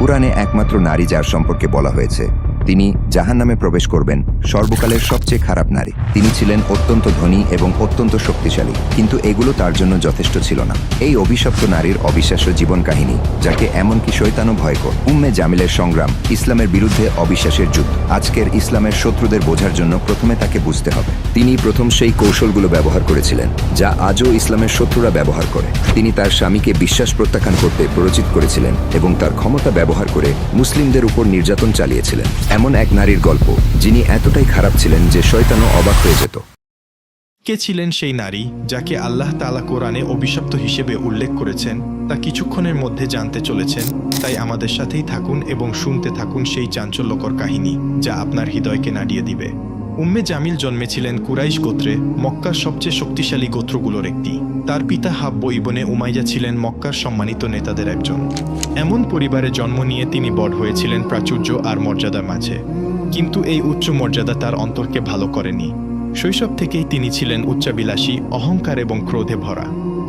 কুরআনে একমাত্র নারী যার সম্পর্কে বলা হয়েছে তিনি জাহান্নামে প্রবেশ করবেন, সর্বকালের সবচেয়ে খারাপ নারী। তিনি ছিলেন অত্যন্ত ধনী এবং অত্যন্ত শক্তিশালী, কিন্তু এগুলো তার জন্য যথেষ্ট ছিল না। এই অভিশপ্ত নারীর অবিশ্বাস্য জীবন কাহিনী, যাকে এমনকি শয়তানও ভয় করে। উম্মে জামিলের সংগ্রাম, ইসলামের বিরুদ্ধে অবিশ্বাসের যুদ্ধ। আজকের ইসলামের শত্রুদের বোঝার জন্য প্রথমে তাকে বুঝতে হবে। তিনি প্রথম সেই কৌশলগুলো ব্যবহার করেছিলেন যা আজও ইসলামের শত্রুরা ব্যবহার করে। তিনি তার স্বামীকে বিশ্বাস প্রত্যাখ্যান করতে প্ররোচিত করেছিলেন এবং তার ক্ষমতা ব্যবহার করে মুসলিমদের উপর নির্যাতন চালিয়েছিলেন। এমন এক নারীর গল্প যিনি এতটাই খারাপ ছিলেন যে শয়তানও অবাক হয়ে যেত। কে ছিলেন সেই নারী যাকে আল্লাহ তাআলা কোরআনে অভিশপ্ত হিসেবে উল্লেখ করেছেন তা কিছুক্ষণের মধ্যে জানতে চলেছেন। তাই আমাদের সাথেই থাকুন এবং শুনতে থাকুন সেই চাঞ্চল্যকর কাহিনী যা আপনার হৃদয়কে নাড়িয়ে দিবে। উম্মে জামিল জন্মেছিলেন কুরাইশ গোত্রে, মক্কার সবচেয়ে শক্তিশালী গোত্রগুলোর একটি। তার পিতা হাব্ব ইবনে উমাইয়া ছিলেন মক্কার সম্মানিত নেতাদের একজন। এমন পরিবারে জন্ম নিয়ে তিনি বড় হয়েছিলেন প্রাচুর্য আর মর্যাদার মাঝে। কিন্তু এই উচ্চ মর্যাদা তার অন্তরকে ভালো করেনি। শৈশব থেকেই তিনি ছিলেন উচ্চাবিলাসী, অহংকার এবং ক্রোধে ভরা।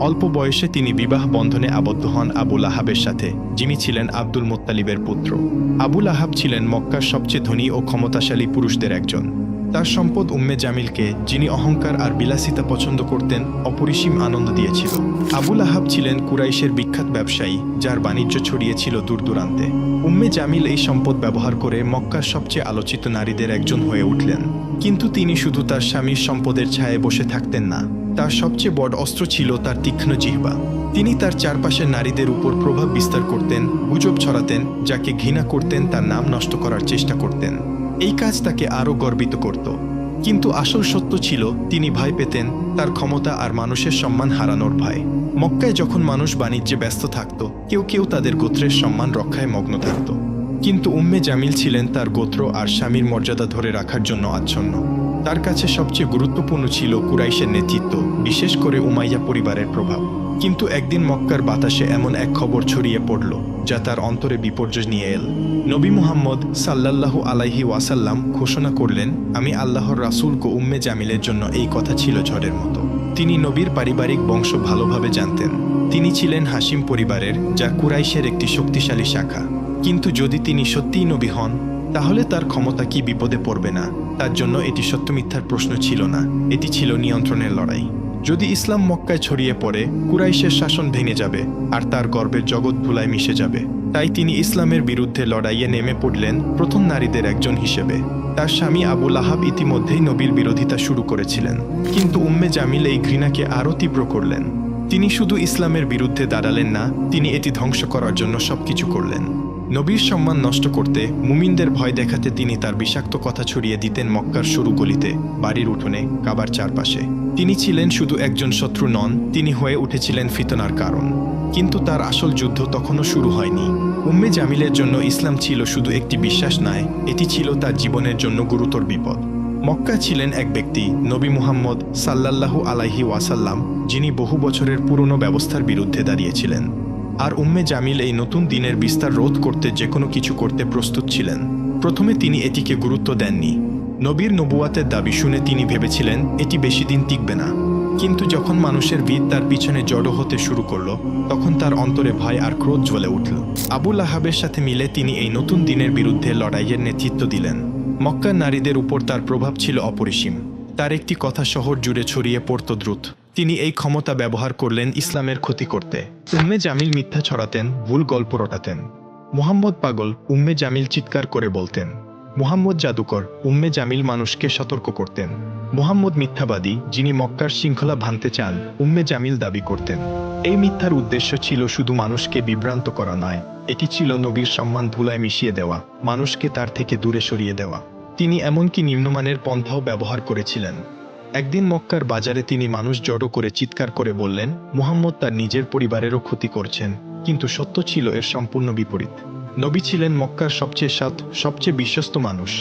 অল্প বয়সে তিনি বিবাহ বন্ধনে আবদ্ধ হন আবু লাহাবের সাথে, যিনি ছিলেন আব্দুল মুত্তালিবের পুত্র। আবু লাহাব ছিলেন মক্কার সবচেয়ে ধনী ও ক্ষমতাশালী পুরুষদের একজন। তার সম্পদ উম্মে জামিলকে, যিনি অহংকার আর বিলাসিতা পছন্দ করতেন, অপরিসীম আনন্দ দিয়েছিল। আবু লাহাব ছিলেন কুরাইশের বিখ্যাত ব্যবসায়ী, যার বাণিজ্য ছড়িয়েছিল দূর দূরান্তে। উম্মে জামিল এই সম্পদ ব্যবহার করে মক্কার সবচেয়ে আলোচিত নারীদের একজন হয়ে উঠলেন। কিন্তু তিনি শুধু তার স্বামীর সম্পদের ছায়ায় বসে থাকতেন না। তার সবচেয়ে বড় অস্ত্র ছিল তার তীক্ষ্ণ জিহ্বা। তিনি তার চারপাশের নারীদের উপর প্রভাব বিস্তার করতেন, গুজব ছড়াতেন, যাকে ঘৃণা করতেন তার নাম নষ্ট করার চেষ্টা করতেন। এই কাজ তাকে আরও গর্বিত করত। কিন্তু আসল সত্য ছিল, তিনি ভয় পেতেন, তার ক্ষমতা আর মানুষের সম্মান হারানোর ভয়। মক্কায় যখন মানুষ বাণিজ্যে ব্যস্ত থাকত, কেউ কেউ তাদের গোত্রের সম্মান রক্ষায় মগ্ন থাকত। কিন্তু উম্মে জামিল ছিলেন তার গোত্র আর স্বামীর মর্যাদা ধরে রাখার জন্য আচ্ছন্ন। তার কাছে সবচেয়ে গুরুত্বপূর্ণ ছিল কুরাইশের নেতৃত্ব, বিশেষ করে উমাইয়া পরিবারের প্রভাব। কিন্তু একদিন মক্কার বাতাসে এমন এক খবর ছড়িয়ে পড়ল যা তার অন্তরে বিপর্যয় নিয়ে এল। নবী মুহাম্মদ সাল্লাল্লাহু আলাইহি ওয়াসাল্লাম ঘোষণা করলেন, আমি আল্লাহর রাসূল। উম্মে জামিলের জন্য এই কথা ছিল ঝড়ের মতো। তিনি নবীর পারিবারিক বংশ ভালোভাবে জানতেন। তিনি ছিলেন হাশিম পরিবারের, যা কুরাইশের একটি শক্তিশালী শাখা। কিন্তু যদি তিনি সত্যিই নবী হন, তাহলে তার ক্ষমতা কি বিপদে পড়বে না? তার জন্য এটি সত্য মিথ্যার প্রশ্ন ছিল না, এটি ছিল নিয়ন্ত্রণের লড়াই। যদি ইসলাম মক্কায় ছড়িয়ে পড়ে, কুরাইশের শাসন ভেঙে যাবে আর তার গর্বের জগৎ ধুলায় মিশে যাবে। তাই তিনি ইসলামের বিরুদ্ধে লড়াইয়ে নেমে পড়লেন প্রথম নারীদের একজন হিসেবে। তার স্বামী আবু লাহাব ইতিমধ্যেই নবীর বিরোধিতা শুরু করেছিলেন, কিন্তু উম্মে জামিল এই ঘৃণাকে আরও তীব্র করলেন। তিনি শুধু ইসলামের বিরুদ্ধে দাঁড়ালেন না, তিনি এটি ধ্বংস করার জন্য সবকিছু করলেন। নবীর সম্মান নষ্ট করতে, মুমিনদের ভয় দেখাতে তিনি তার বিষাক্ত কথা ছড়িয়ে দিতেন মক্কার সরু গলিতে, বাড়ির উঠোনে, কাবার চারপাশে। তিনি ছিলেন শুধু একজন শত্রু নন, তিনি হয়ে উঠেছিলেন ফিতনার কারণ। কিন্তু তার আসল যুদ্ধ তখনও শুরু হয়নি। উম্মে জামিলের জন্য ইসলাম ছিল শুধু একটি বিশ্বাস নয়, এটি ছিল তার জীবনের জন্য গুরুতর বিপদ। মক্কা ছিলেন এক ব্যক্তি, নবী মুহাম্মদ সাল্লাল্লাহু আলাইহি ওয়াসাল্লাম, যিনি বহু বছরের পুরনো ব্যবস্থার বিরুদ্ধে দাঁড়িয়েছিলেন। আর উম্মে জামিল এই নতুন দিনের বিস্তার রোধ করতে যে কোনো কিছু করতে প্রস্তুত ছিলেন। প্রথমে তিনি এটিকে গুরুত্ব দেননি। নবীর নবুয়াতের দাবি শুনে তিনি ভেবেছিলেন এটি বেশি দিন টিকবে না। কিন্তু যখন মানুষের ভিড় তার পিছনে জড়ো হতে শুরু করলো, তখন তার অন্তরে ভয় আর ক্রোধ জ্বলে উঠল। আবু লাহাবের সাথে মিলে তিনি এই নতুন দিনের বিরুদ্ধে লড়াইয়ের নেতৃত্ব দিলেন। মক্কার নারীদের উপর তার প্রভাব ছিল অপরিসীম। তার একটি কথা শহর জুড়ে ছড়িয়ে পড়ত দ্রুত। তিনি এই ক্ষমতা ব্যবহার করলেন ইসলামের ক্ষতি করতে। উম্মে জামিল মিথ্যা ছড়াতেন, ভুল গল্প রটাতেন। মুহাম্মদ পাগল, উম্মে জামিল চিৎকার করে বলতেন। মুহাম্মদ জাদুকর, উম্মে জামিল মানুষকে সতর্ক করতেন। মুহাম্মদ মিথ্যাবাদী, যিনি মক্কার শৃঙ্খলা ভাঙতে চান, উম্মে জামিল দাবি করতেন। এই মিথ্যার উদ্দেশ্য ছিল শুধু মানুষকে বিভ্রান্ত করা নয়, এটি ছিল নবীর সম্মান ধুলায় মিশিয়ে দেওয়া, মানুষকে তার থেকে দূরে সরিয়ে দেওয়া। তিনি এমনকি নিম্নমানের পন্থাও ব্যবহার করেছিলেন। একদিন মক্কার বাজারে তিনি মানুষ জড়ো করে চিৎকার করে বললেন, মুহাম্মদ তার নিজের পরিবারেরও ক্ষতি করছেন। কিন্তু সত্য ছিল এর সম্পূর্ণ বিপরীত। নবী ছিলেন মক্কার সবচেয়ে সৎ, সবচেয়ে বিশ্বস্ত মানুষ।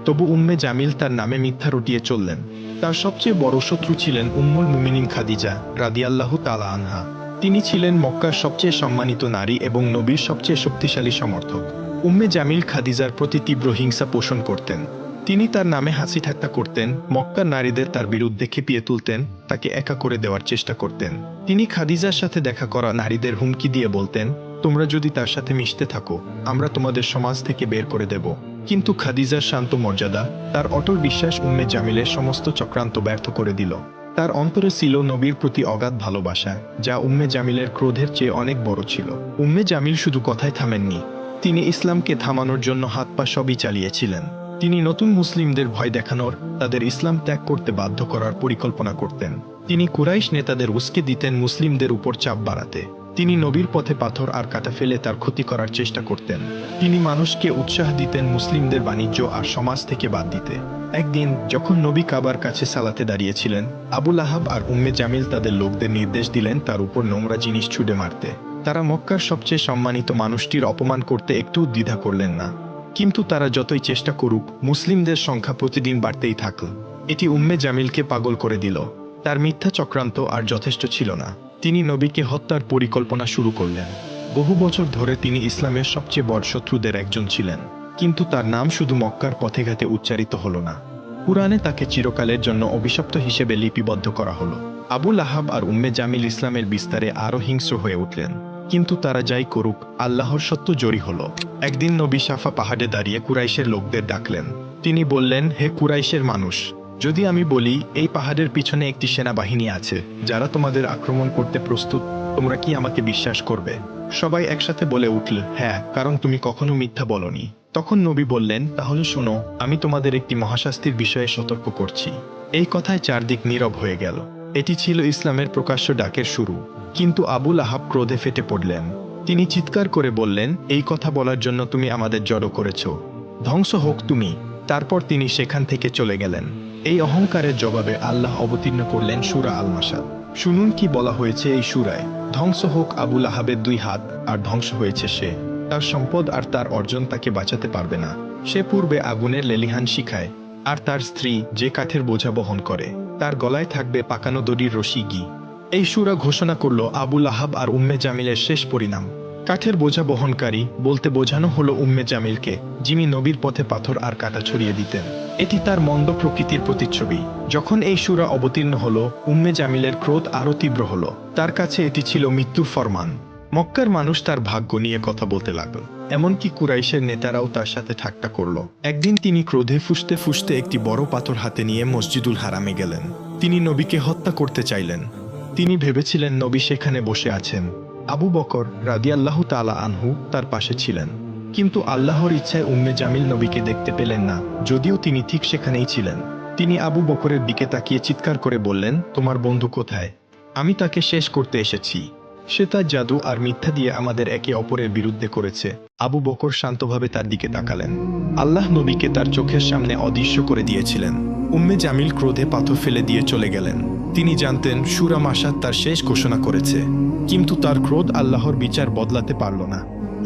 তবু উম্মে জামিল তার নামে মিথ্যা রটিয়ে চললেন। তার সবচেয়ে বড় শত্রু ছিলেন উম্মুল মুমিনিন খাদিজা রাদিয়াল্লাহু তাআলা আনহা। তিনি ছিলেন মক্কার সবচেয়ে সম্মানিত নারী এবং নবীর সবচেয়ে শক্তিশালী সমর্থক। উম্মে জামিল খাদিজার প্রতি তীব্র হিংসা পোষণ করতেন। তিনি তার নামে হাসি ঠাট্টা করতেন, মক্কার নারীদের তার বিরুদ্ধে খেপিয়ে তুলতেন, তাকে একা করে দেওয়ার চেষ্টা করতেন। তিনি খাদিজার সাথে দেখা করা নারীদের হুমকি দিয়ে বলতেন, তোমরা যদি তার সাথে মিশতে থাকো আমরা তোমাদের সমাজ থেকে বের করে দেব। কিন্তু খাদিজার শান্ত মর্যাদা, তার অটল বিশ্বাস উম্মে জামিলের সমস্ত চক্রান্ত ব্যর্থ করে দিল। তার অন্তরে ছিল নবীর প্রতি অগাধ ভালোবাসা, যা উম্মে জামিলের ক্রোধের চেয়ে অনেক বড় ছিল। উম্মে জামিল শুধু কথায় থামেননি, তিনি ইসলামকে থামানোর জন্য হাত পা সবই চালিয়েছিলেন। তিনি নতুন মুসলিমদের ভয় দেখানোর, তাদের ইসলাম ত্যাগ করতে বাধ্য করার পরিকল্পনা করতেন। তিনি কুরাইশ নেতাদের উস্কে দিতেন মুসলিমদের উপর চাপ বাড়াতে। তিনি নবীর পথে পাথর আর কাঁটা ফেলে তার ক্ষতি করার চেষ্টা করতেন। তিনি মানুষকে উৎসাহ দিতেন মুসলিমদের বাণিজ্য আর সমাজ থেকে বাদ দিতে। একদিন যখন নবী কাবার কাছে সালাতে দাঁড়িয়েছিলেন, আবু লাহাব আর উম্মে জামিল তাদের লোকদের নির্দেশ দিলেন তার উপর নোংরা জিনিস ছুঁড়ে মারতে। তারা মক্কার সবচেয়ে সম্মানিত মানুষটির অপমান করতে একটু দ্বিধা করলেন না। কিন্তু তারা যতই চেষ্টা করুক, মুসলিমদের সংখ্যা প্রতিদিন বাড়তেই থাকল। এটি উম্মে জামিলকে পাগল করে দিল। তার মিথ্যা চক্রান্ত আর যথেষ্ট ছিল না, তিনি নবীকে হত্যার পরিকল্পনা শুরু করলেন। বহু বছর ধরে তিনি ইসলামের সবচেয়ে বড় শত্রুদের একজন ছিলেন, কিন্তু তার নাম শুধু মক্কার পথে ঘাটে উচ্চারিত হলো না, কুরআনে তাকে চিরকালের জন্য অভিশপ্ত হিসেবে লিপিবদ্ধ করা হলো। আবু লাহাব আর উম্মে জামিল ইসলামের বিস্তারে আরও হিংস্র হয়ে উঠলেন। কিন্তু তারা যাই করুক, আল্লাহর সত্য জয়ী হলো। একদিন নবী সাফা পাহাড়ে দাঁড়িয়ে কুরাইশের লোকদের ডাকলেন। তিনি বললেন, হে কুরাইশের মানুষ, যদি আমি বলি এই পাহাড়ের পিছনে একটি সেনাবাহিনী আছে যারা তোমাদের আক্রমণ করতে প্রস্তুত, তোমরা কি আমাকে বিশ্বাস করবে? সবাই একসাথে বলে উঠল, হ্যাঁ, কারণ তুমি কখনো মিথ্যা বলনি। তখন নবী বললেন, তাহলে শোনো, আমি তোমাদের একটি মহাশাস্তির বিষয়ে সতর্ক করছি। এই কথায় চারদিক নীরব হয়ে গেল। এটি ছিল ইসলামের প্রকাশ্য ডাকের শুরু। কিন্তু আবু লাহাব ক্রোধে ফেটে পড়লেন। তিনি চিৎকার করে বললেন, এই কথা বলার জন্য তুমি আমাদের জড়ো করেছ, ধ্বংস হোক তুমি। তারপর তিনি সেখান থেকে চলে গেলেন। এই অহংকারের জবাবে আল্লাহ অবতীর্ণ করলেন সূরা আল মাসাদ। শুনুন কি বলা হয়েছে এই সূরায়। ধ্বংস হোক আবু লাহাবের 2 হাত, আর ধ্বংস হয়েছে সে। তার সম্পদ আর তার অর্জন তাকে বাঁচাতে পারবে না। সে পূর্বে আগুনের লেলিহান শিখায়, আর তার স্ত্রী যে কাঠের বোঝা বহন করে, তার গলায় থাকবে পাকানো দড়ির রশি ঘি। এই সূরা ঘোষণা করল আবু লাহাব আর উম্মে জামিলের শেষ পরিণাম। কাঠের বোঝা বহনকারী বলতে বোঝানো হলো উম্মে জামিলকে, যিনি নবীর পথে পাথর আর কাঁটা ছড়িয়ে দিতেন। এটি তার মন্দ প্রকৃতির প্রতিচ্ছবি। যখন এই সূরা অবতীর্ণ হলো, উম্মে জামিলের ক্রোধ আরও তীব্র হলো। তার কাছে এটি ছিল মৃত্যুর ফরমান। মক্কার মানুষ তার ভাগ্য নিয়ে কথা বলতে লাগল। এমনকি কুরাইশের নেতারাও তার সাথে ঠাট্টা করল। একদিন তিনি ক্রোধে ফুঁসতে ফুঁসতে একটি বড় পাথর হাতে নিয়ে মসজিদুল হারামে গেলেন। তিনি নবীকে হত্যা করতে চাইলেন। তিনি ভেবেছিলেন নবী সেখানে বসে আছেন। আবু বকর রাদিয়াল্লাহু তাআলা আনহু তার পাশে ছিলেন। কিন্তু আল্লাহর ইচ্ছায় উম্মে জামিল নবীকে দেখতে পেলেন না, যদিও তিনি ঠিক সেখানেই ছিলেন। তিনি আবু বকরের দিকে তাকিয়ে চিৎকার করে বললেন, তোমার বন্ধু কোথায়? আমি তাকে শেষ করতে এসেছি। সে তার জাদু আর মিথ্যা দিয়ে আমাদের একে অপরের বিরুদ্ধে করেছে। আবু বকর শান্তভাবে তার দিকে তাকালেন। আল্লাহ নবীকে তার চোখের সামনে অদৃশ্য করে দিয়েছিলেন। উম্মে জামিল ক্রোধে পাথর ফেলে দিয়ে চলে গেলেন। তিনি জানতেন সূরা মাসাদ তার শেষ ঘোষণা করেছে, কিন্তু তার ক্রোধ আল্লাহর বিচার বদলাতে পারল না।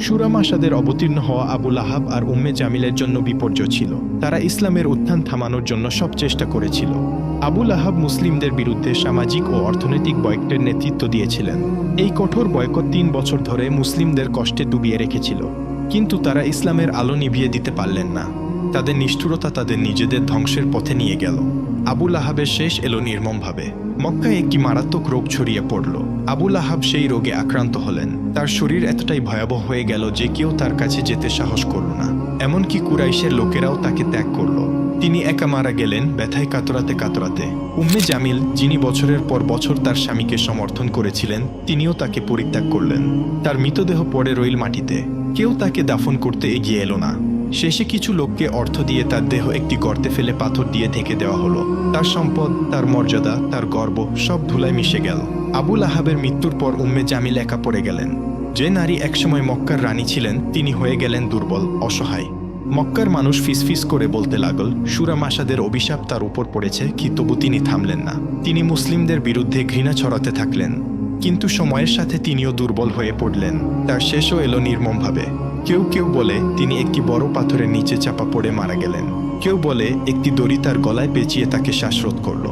সূরা মাসাদের অবতীর্ণ হওয়া আবু লাহাব আর উম্মে জামিলের জন্য বিপর্যয় ছিল। তারা ইসলামের উত্থান থামানোর জন্য সব চেষ্টা করেছিল। আবু লাহাব মুসলিমদের বিরুদ্ধে সামাজিক ও অর্থনৈতিক বয়কটের নেতৃত্ব দিয়েছিলেন। এই কঠোর বয়কট 3 বছর ধরে মুসলিমদের কষ্টে ডুবিয়ে রেখেছিল। কিন্তু তারা ইসলামের আলো নিভিয়ে দিতে পারলেন না। তাদের নিষ্ঠুরতা তাদের নিজেদের ধ্বংসের পথে নিয়ে গেল। আবু লাহাবের শেষ এলো নির্মমভাবে। মক্কায় একটি মারাত্মক রোগ ছড়িয়ে পড়ল। আবু লাহাব সেই রোগে আক্রান্ত হলেন। তার শরীর এতটাই ভয়াবহ হয়ে গেল যে কেউ তার কাছে যেতে সাহস করল না। এমনকি কুরাইশের লোকেরাও তাকে ত্যাগ করল। তিনি একা মারা গেলেন, ব্যথায় কাতরাতে কাতরাতে। উম্মে জামিল, যিনি বছরের পর বছর তার স্বামীকে সমর্থন করেছিলেন, তিনিও তাকে পরিত্যাগ করলেন। তার মৃতদেহ পড়ে রইল মাটিতে। কেউ তাকে দাফন করতে এগিয়ে এলো না। শেষে কিছু লোককে অর্থ দিয়ে তার দেহ একটি গর্তে ফেলে পাথর দিয়ে ঢেকে দেওয়া হলো। তার সম্পদ, তার মর্যাদা, তার গর্ব সব ধুলায় মিশে গেল। আবু লাহাবের মৃত্যুর পর উম্মে জামিল একা পড়ে গেলেন। যে নারী একসময় মক্কার রানী ছিলেন, তিনি হয়ে গেলেন দুর্বল, অসহায়। মক্কার মানুষ ফিসফিস করে বলতে লাগল, সূরা মাসাদের অভিশাপ তার উপর পড়েছে, কি তবু তিনি থামলেন না। তিনি মুসলিমদের বিরুদ্ধে ঘৃণা ছড়াতে থাকলেন। কিন্তু সময়ের সাথে তিনিও দুর্বল হয়ে পড়লেন। তার শেষও এলো নির্মমভাবে। কেউ কেউ বলে তিনি একটি বড় পাথরের নিচে চাপা পড়ে মারা গেলেন। কেউ বলে একটি দড়ি তার গলায় পেঁচিয়ে তাকে শ্বাসরোধ করল।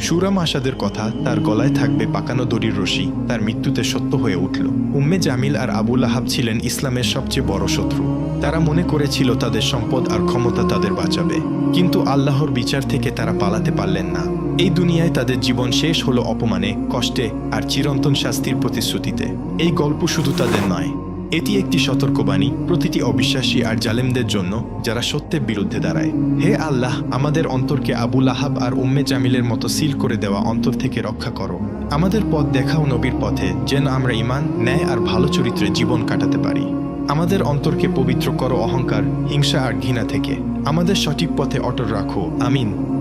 সূরা মাসাদের কথা, তার গলায় থাকবে পাকানো দড়ির রশি, তার মৃত্যুতে সত্য হয়ে উঠল। উম্মে জামিল আর আবু লাহাব ছিলেন ইসলামের সবচেয়ে বড় শত্রু। তারা মনে করেছিল তাদের সম্পদ আর ক্ষমতা তাদের বাঁচাবে, কিন্তু আল্লাহর বিচার থেকে তারা পালাতে পারলেন না। এই দুনিয়ায় তাদের জীবন শেষ হলো অপমানে, কষ্টে আর চিরন্তন শাস্তির প্রতিশ্রুতিতে। এই গল্প শুধু তাদের নয়, এটি একটি সতর্কবাণী প্রতিটি অবিশ্বাসী আর জালেমদের জন্য যারা সত্যের বিরুদ্ধে দাঁড়ায়। হে আল্লাহ, আমাদের অন্তরকে আবু লাহাব আর উম্মে জামিলের মতো সিল করে দেওয়া অন্তর থেকে রক্ষা করো। আমাদের পথ দেখাও নবীর পথে, যেন আমরা ঈমান, ন্যায় আর ভালো চরিত্রে জীবন কাটাতে পারি। আমাদের অন্তরকে পবিত্র করো অহংকার, হিংসা আর ঘৃণা থেকে। আমাদের সঠিক পথে অটল রাখো। আমিন।